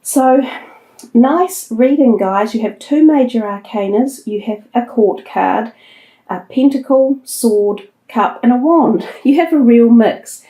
So, nice reading, guys. You have two major arcanas. You have a court card, a pentacle, sword, cup, and a wand. You have a real mix.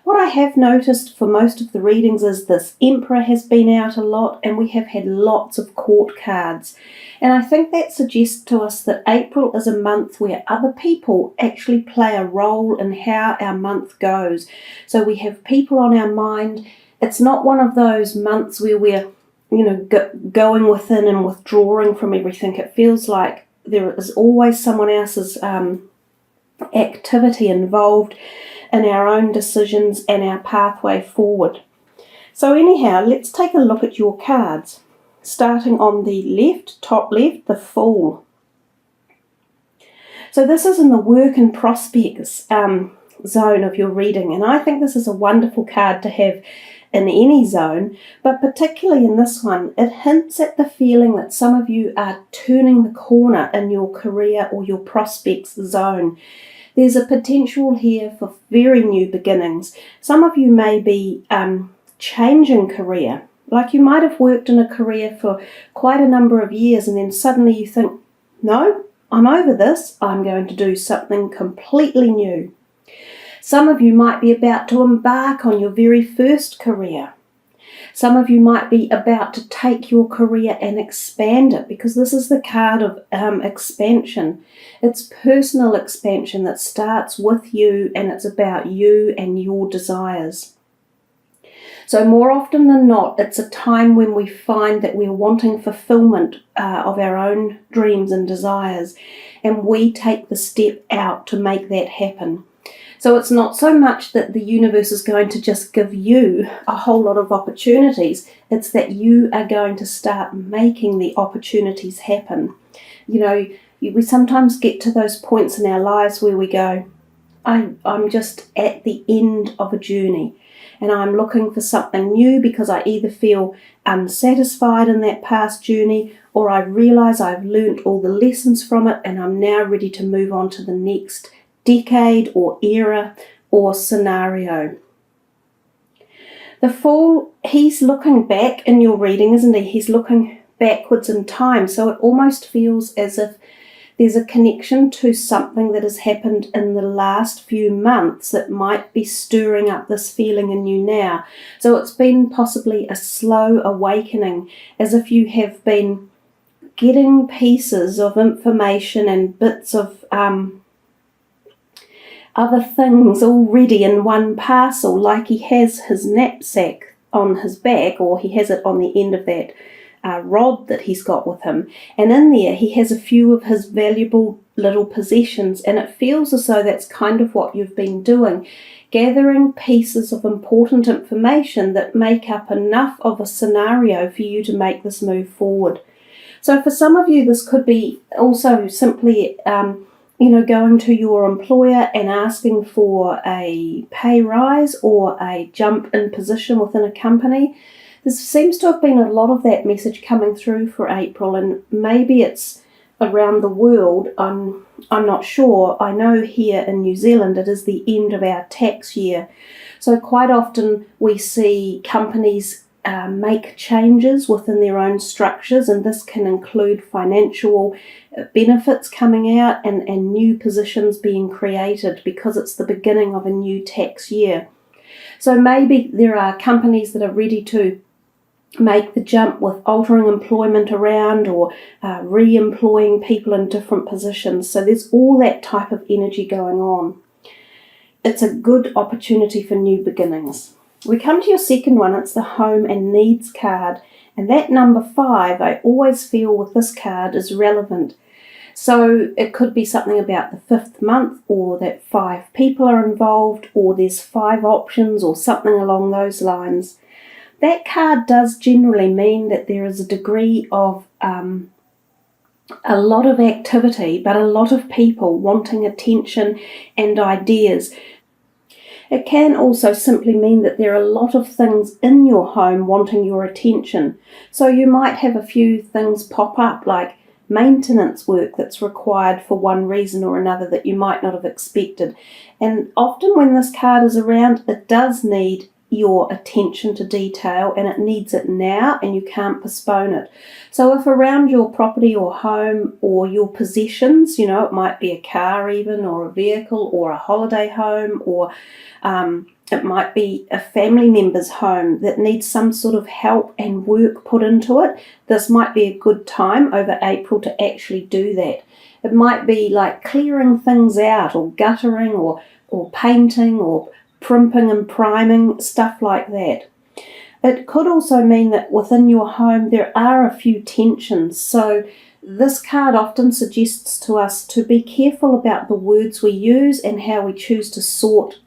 What I have noticed for most of the readings is this Emperor has been out a lot, and we have had lots of court cards. And I think that suggests to us that April is a month where other people actually play a role in how our month goes. So we have people on our mind. It's not one of those months where we're, going within and withdrawing from everything. It feels like there is always someone else's activity involved in our own decisions and our pathway forward. So anyhow, let's take a look at your cards. Starting on the left, top left, the Fool. So this is in the work and prospects zone of your reading, and I think this is a wonderful card to have in any zone, but particularly in this one. It hints at the feeling that some of you are turning the corner in your career or your prospects zone. There's a potential here for very new beginnings. Some of you may be changing career. Like you might have worked in a career for quite a number of years, and then suddenly you think, no, I'm over this. I'm going to do something completely new. Some of you might be about to embark on your very first career. Some of you might be about to take your career and expand it, because this is the card of expansion. It's personal expansion that starts with you, and it's about you and your desires. So more often than not, it's a time when we find that we're wanting fulfillment of our own dreams and desires, and we take the step out to make that happen. So it's not so much that the universe is going to just give you a whole lot of opportunities. It's that you are going to start making the opportunities happen. We sometimes get to those points in our lives where we go, I'm just at the end of a journey, and I'm looking for something new because I either feel unsatisfied in that past journey, or I realize I've learned all the lessons from it and I'm now ready to move on to the next decade or era or scenario. The Fool, he's looking back in your reading, isn't he? He's looking backwards in time. So it almost feels as if there's a connection to something that has happened in the last few months that might be stirring up this feeling in you now. So it's been possibly a slow awakening, as if you have been getting pieces of information and bits of other things already in one parcel, like he has his knapsack on his back, or he has it on the end of that rod that he's got with him, and in there he has a few of his valuable little possessions, and it feels as though that's kind of what you've been doing, gathering pieces of important information that make up enough of a scenario for you to make this move forward. So for some of you, this could be also simply going to your employer and asking for a pay rise or a jump in position within a company. There seems to have been a lot of that message coming through for April, and maybe it's around the world. I'm not sure. I know here in New Zealand it is the end of our tax year. So quite often we see companies make changes within their own structures, and this can include financial benefits coming out and new positions being created because it's the beginning of a new tax year. So maybe there are companies that are ready to make the jump with altering employment around or re-employing people in different positions. So there's all that type of energy going on. It's a good opportunity for new beginnings. We come to your second one. It's the Home and Needs card, and that number 5, I always feel with this card, is relevant. So it could be something about the 5th month, or that 5 people are involved, or there's 5 options, or something along those lines. That card does generally mean that there is a degree of a lot of activity, but a lot of people wanting attention and ideas. It can also simply mean that there are a lot of things in your home wanting your attention. So you might have a few things pop up, like maintenance work that's required for one reason or another that you might not have expected. And often when this card is around, it does need your attention to detail and it needs it now and you can't postpone it. So if around your property or home or your possessions, it might be a car even, or a vehicle, or a holiday home, or it might be a family member's home that needs some sort of help and work put into it, this might be a good time over April to actually do that. It might be like clearing things out, or guttering, or painting, or primping and priming, stuff like that. It could also mean that within your home there are a few tensions. So this card often suggests to us to be careful about the words we use and how we choose to sort,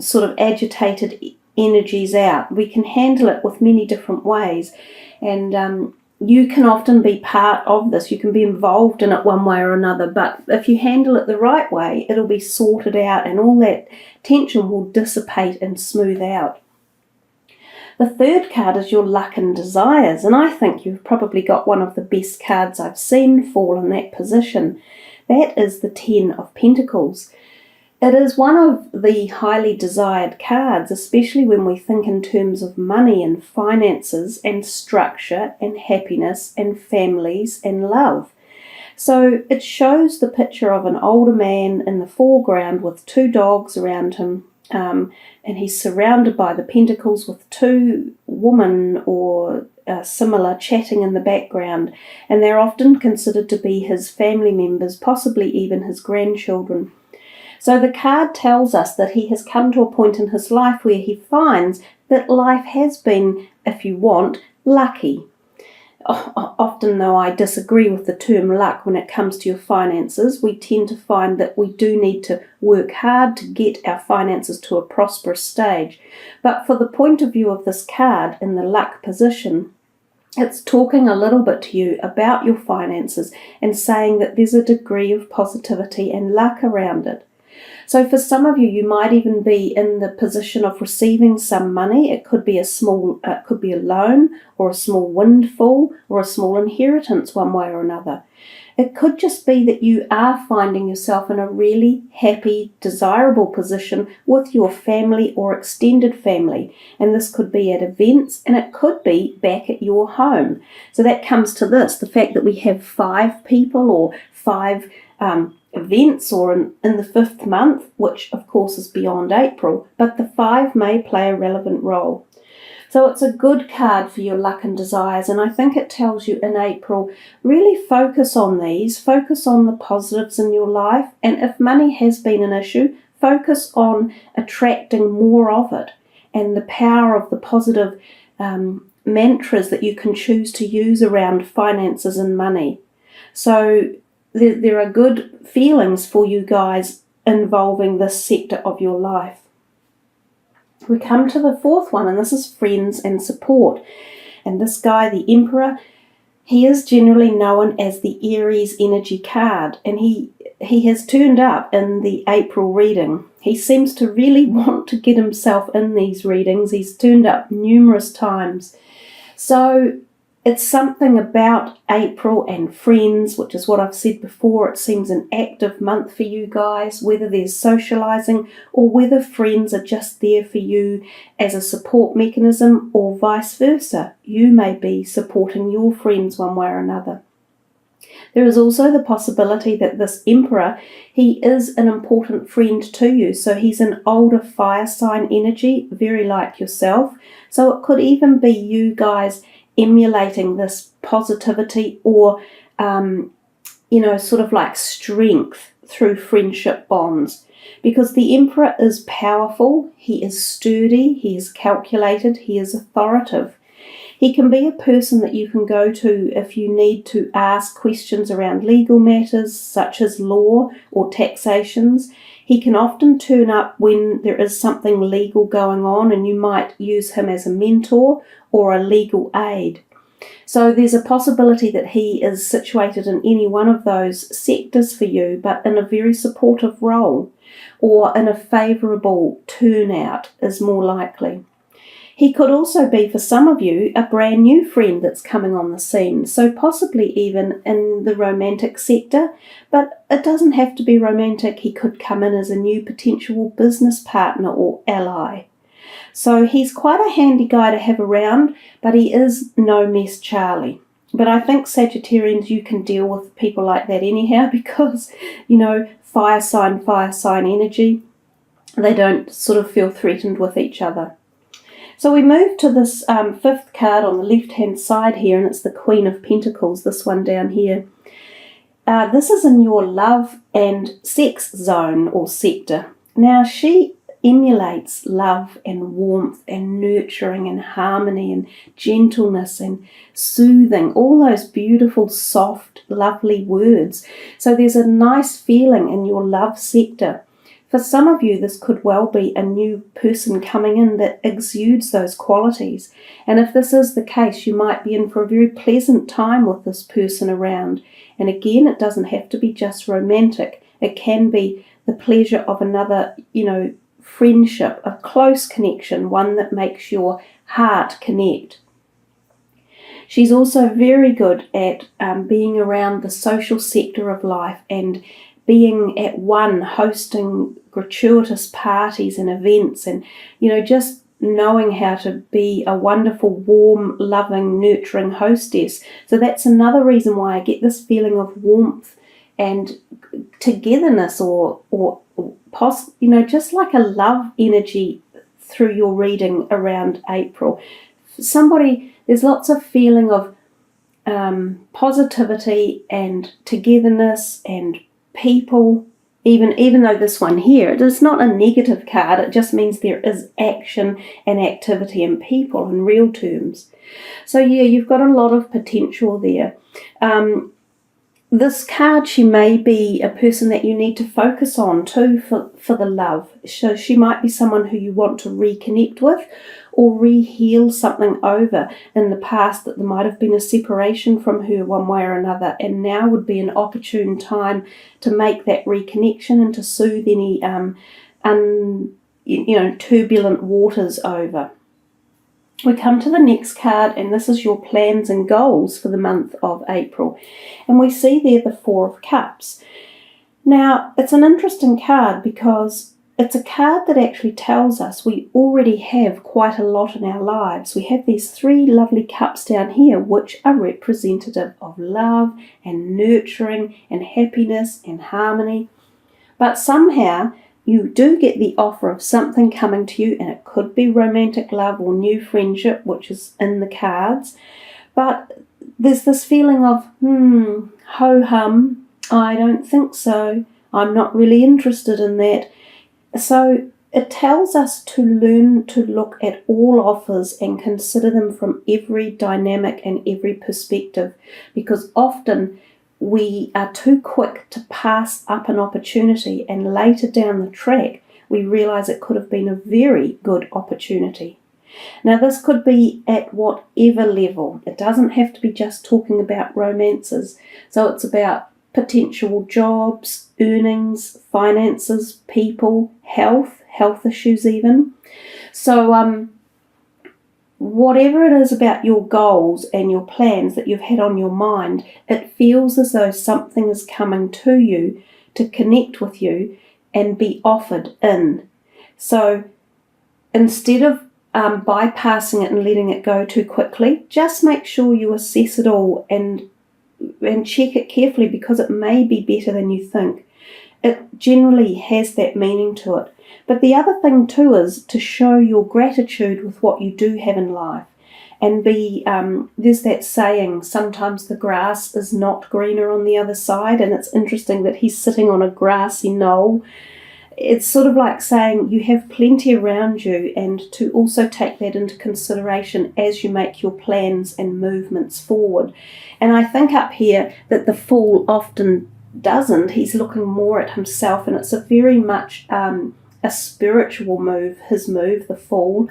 sort of agitated energies out. We can handle it with many different ways, and you can often be part of this. You can be involved in it one way or another, but if you handle it the right way, it'll be sorted out and all that tension will dissipate and smooth out. The third card is your luck and desires, and I think you've probably got one of the best cards I've seen fall in that position. That is the 10 of Pentacles. It is one of the highly desired cards, especially when we think in terms of money and finances and structure and happiness and families and love. So it shows the picture of an older man in the foreground with 2 dogs around him, and he's surrounded by the pentacles with 2 women or similar chatting in the background, and they're often considered to be his family members, possibly even his grandchildren. So the card tells us that he has come to a point in his life where he finds that life has been, if you want, lucky. Often, though, I disagree with the term luck when it comes to your finances. We tend to find that we do need to work hard to get our finances to a prosperous stage. But for the point of view of this card in the luck position, it's talking a little bit to you about your finances and saying that there's a degree of positivity and luck around it. So for some of you, you might even be in the position of receiving some money. It could be a loan, or a small windfall, or a small inheritance one way or another. It could just be that you are finding yourself in a really happy, desirable position with your family or extended family. And this could be at events, and it could be back at your home. So that comes to this, the fact that we have 5 people or 5 events, or in the 5th month, which of course is beyond April, but the 5 may play a relevant role. So it's a good card for your luck and desires, and I think it tells you in April, really focus on these, focus on the positives in your life, and if money has been an issue, focus on attracting more of it and the power of the positive mantras that you can choose to use around finances and money. So there are good feelings for you guys involving this sector of your life. We come to the 4th one, and this is friends and support. And this guy, the Emperor, he is generally known as the Aries energy card, and he has turned up in the April reading. He seems to really want to get himself in these readings. He's turned up numerous times. So it's something about April and friends, which is what I've said before. It seems an active month for you guys, whether there's socializing or whether friends are just there for you as a support mechanism, or vice versa. You may be supporting your friends one way or another. There is also the possibility that this Emperor, he is an important friend to you. So he's an older fire sign energy, very like yourself. So it could even be you guys emulating this positivity or, sort of like strength through friendship bonds. Because the Emperor is powerful, he is sturdy, he is calculated, he is authoritative. He can be a person that you can go to if you need to ask questions around legal matters such as law or taxations. He can often turn up when there is something legal going on, and you might use him as a mentor or a legal aid. So there's a possibility that he is situated in any one of those sectors for you, but in a very supportive role, or in a favourable turnout is more likely. He could also be, for some of you, a brand new friend that's coming on the scene, so possibly even in the romantic sector, but it doesn't have to be romantic. He could come in as a new potential business partner or ally. So he's quite a handy guy to have around, but he is no mess Charlie. But I think Sagittarians, you can deal with people like that anyhow because, fire sign energy, they don't sort of feel threatened with each other. So we move to this fifth card on the left-hand side here, and it's the Queen of Pentacles, this one down here. This is in your love and sex zone or sector. Now, she emulates love and warmth and nurturing and harmony and gentleness and soothing, all those beautiful, soft, lovely words. So there's a nice feeling in your love sector. For some of you, this could well be a new person coming in that exudes those qualities. And if this is the case, you might be in for a very pleasant time with this person around. And again, it doesn't have to be just romantic. It can be the pleasure of another, friendship, a close connection, one that makes your heart connect. She's also very good at being around the social sector of life and being at one, hosting gratuitous parties and events, and just knowing how to be a wonderful, warm, loving, nurturing hostess. So that's another reason why I get this feeling of warmth and togetherness, or just like a love energy through your reading around April. There's lots of feeling of positivity and togetherness and people, even though this one here, it is not a negative card, it just means there is action and activity and people in real terms. So yeah, you've got a lot of potential there. This card, she may be a person that you need to focus on too for the love. So she might be someone who you want to reconnect with or re-heal something over in the past, that there might have been a separation from her one way or another, and now would be an opportune time to make that reconnection and to soothe any turbulent waters over. We come to the next card, and this is your plans and goals for the month of April. And we see there the Four of Cups. Now, it's an interesting card because it's a card that actually tells us we already have quite a lot in our lives. We have these three lovely cups down here, which are representative of love and nurturing and happiness and harmony. But somehow you do get the offer of something coming to you, and it could be romantic love or new friendship, which is in the cards. But there's this feeling of, ho-hum, I don't think so. I'm not really interested in that. So it tells us to learn to look at all offers and consider them from every dynamic and every perspective, because often we are too quick to pass up an opportunity, and later down the track we realise it could have been a very good opportunity. Now, this could be at whatever level. It doesn't have to be just talking about romances. So it's about potential jobs, earnings, finances, people, health issues even. So whatever it is about your goals and your plans that you've had on your mind, it feels as though something is coming to you to connect with you and be offered in. So instead of bypassing it and letting it go too quickly, just make sure you assess it all and check it carefully, because it may be better than you think. It generally has that meaning to it. But the other thing too is to show your gratitude with what you do have in life, and there's that saying, sometimes the grass is not greener on the other side, and it's interesting that he's sitting on a grassy knoll. It's sort of like saying you have plenty around you, and to also take that into consideration as you make your plans and movements forward. And I think up here that the Fool often doesn't. He's looking more at himself, and it's a very much a spiritual move, his move, the Fool.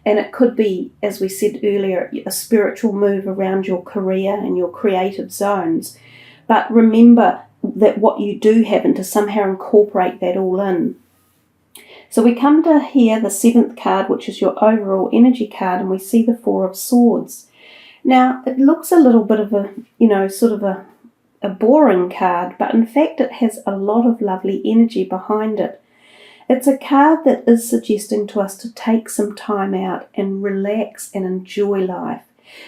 And it could be, as we said earlier, a spiritual move around your career and your creative zones. But remember that what you do have, and to somehow incorporate that all in. So we come to here, the 7th card, which is your overall energy card, and we see the 4 of Swords. Now, it looks a little bit of a, sort of a boring card, but in fact it has a lot of lovely energy behind it. It's a card that is suggesting to us to take some time out and relax and enjoy life.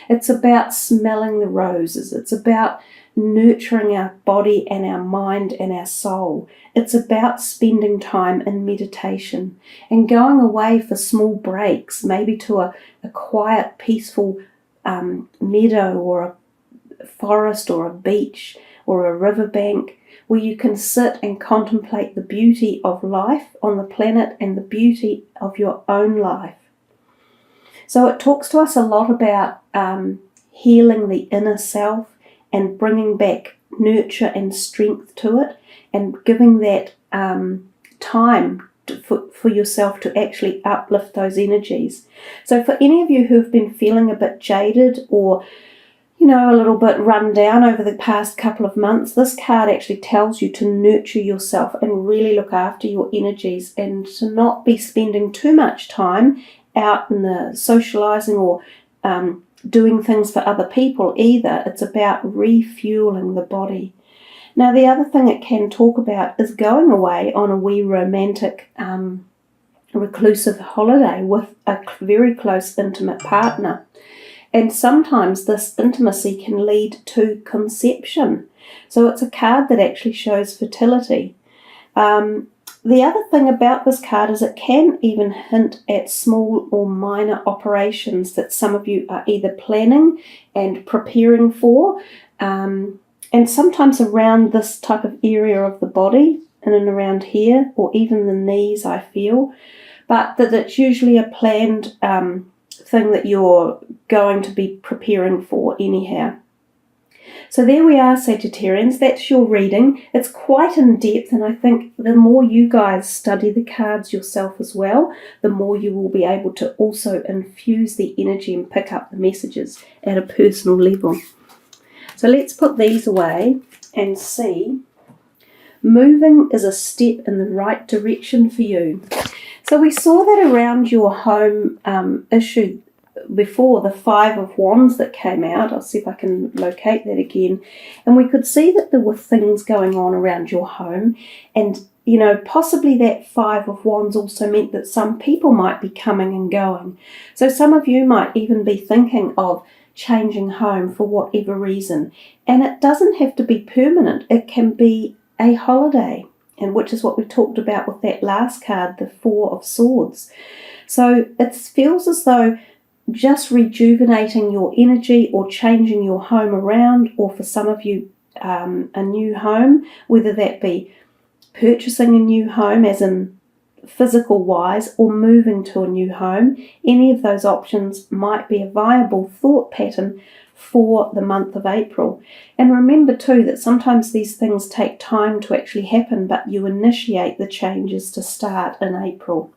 It's about smelling the roses. It's about nurturing our body and our mind and our soul. It's about spending time in meditation and going away for small breaks, maybe to a quiet, peaceful meadow or a forest or a beach or a riverbank, where you can sit and contemplate the beauty of life on the planet and the beauty of your own life. So it talks to us a lot about healing the inner self and bringing back nurture and strength to it, and giving that time for yourself to actually uplift those energies. So for any of you who have been feeling a bit jaded or a little bit run down over the past couple of months, this card actually tells you to nurture yourself and really look after your energies, and to not be spending too much time out in the socializing or doing things for other people either. It's about refueling the body. Now, the other thing it can talk about is going away on a wee romantic reclusive holiday with a very close intimate partner. And sometimes this intimacy can lead to conception. So it's a card that actually shows fertility. The other thing about this card is it can even hint at small or minor operations that some of you are either planning and preparing for, and sometimes around this type of area of the body, in and around here, or even the knees, I feel. But that it's usually a planned thing that you're going to be preparing for anyhow. So there we are, Sagittarians. That's your reading. It's quite in depth, and I think the more you guys study the cards yourself as well, the more you will be able to also infuse the energy and pick up the messages at a personal level. So let's put these away and see. Moving is a step in the right direction for you. So we saw that around your home issue before, the 5 of Wands that came out. I'll see if I can locate that again. And we could see that there were things going on around your home. And, possibly that 5 of Wands also meant that some people might be coming and going. So some of you might even be thinking of changing home for whatever reason. And it doesn't have to be permanent. It can be a holiday, and which is what we talked about with that last card, the 4 of Swords. So it feels as though just rejuvenating your energy or changing your home around, or for some of you a new home, whether that be purchasing a new home as in physical wise or moving to a new home, any of those options might be a viable thought pattern for the month of April. And remember too that sometimes these things take time to actually happen, but you initiate the changes to start in April.